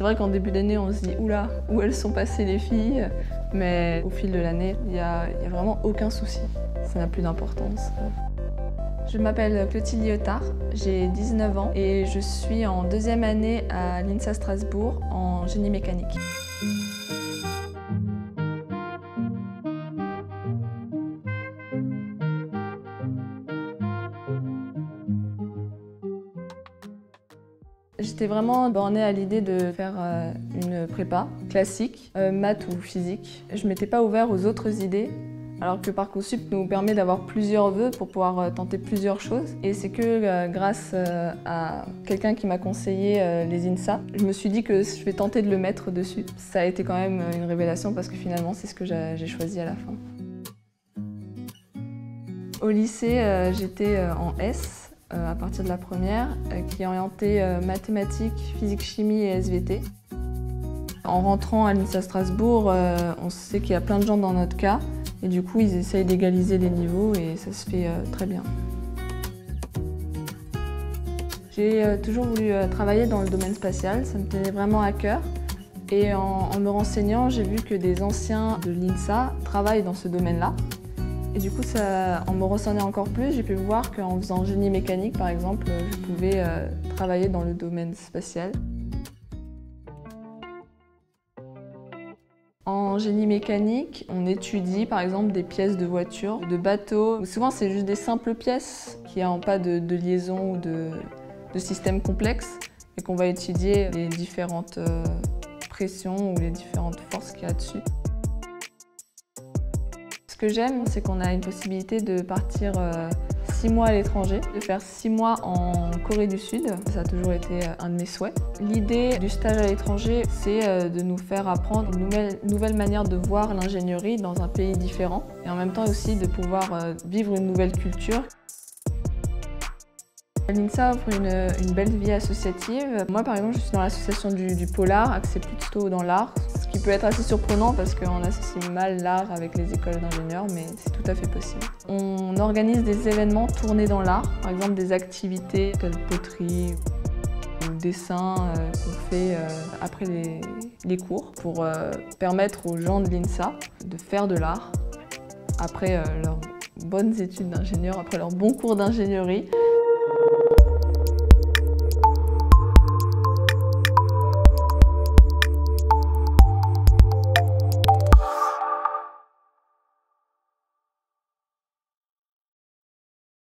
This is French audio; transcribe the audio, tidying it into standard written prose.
C'est vrai qu'en début d'année, on se dit « Oula, où elles sont passées les filles ?» Mais au fil de l'année, il n'y a vraiment aucun souci. Ça n'a plus d'importance. Je m'appelle Clotilde Lyotard, j'ai 19 ans et je suis en deuxième année à l'INSA Strasbourg en génie mécanique. J'étais vraiment bornée à l'idée de faire une prépa classique, maths ou physique. Je ne m'étais pas ouverte aux autres idées, alors que Parcoursup nous permet d'avoir plusieurs vœux pour pouvoir tenter plusieurs choses. Et c'est que grâce à quelqu'un qui m'a conseillé les INSA, je me suis dit que je vais tenter de le mettre dessus. Ça a été quand même une révélation parce que finalement c'est ce que j'ai choisi à la fin. Au lycée, j'étais en S. À partir de la première, qui est orientée mathématiques, physique, chimie et SVT. En rentrant à l'INSA Strasbourg, on sait qu'il y a plein de gens dans notre cas et du coup ils essayent d'égaliser les niveaux et ça se fait très bien. J'ai toujours voulu travailler dans le domaine spatial, ça me tenait vraiment à cœur. Et en me renseignant, j'ai vu que des anciens de l'INSA travaillent dans ce domaine-là. Et du coup, en me renseignant encore plus, j'ai pu voir qu'en faisant génie mécanique, par exemple, je pouvais travailler dans le domaine spatial. En génie mécanique, on étudie par exemple des pièces de voitures, de bateaux. Souvent, c'est juste des simples pièces qui n'ont pas de liaison ou de système complexe et qu'on va étudier les différentes pressions ou les différentes forces qu'il y a dessus. Ce que j'aime, c'est qu'on a une possibilité de partir 6 mois à l'étranger, de faire 6 mois en Corée du Sud. Ça a toujours été un de mes souhaits. L'idée du stage à l'étranger, c'est de nous faire apprendre une nouvelle manière de voir l'ingénierie dans un pays différent et en même temps aussi de pouvoir vivre une nouvelle culture. L'INSA offre une belle vie associative. Moi, par exemple, je suis dans l'association du Polar, axée plutôt dans l'art, ce qui peut être assez surprenant parce qu'on associe mal l'art avec les écoles d'ingénieurs, mais c'est tout à fait possible. On organise des événements tournés dans l'art, par exemple des activités telles poterie ou dessin qu'on fait après les cours pour permettre aux gens de l'INSA de faire de l'art après leurs bonnes études d'ingénieur, après leurs bons cours d'ingénierie.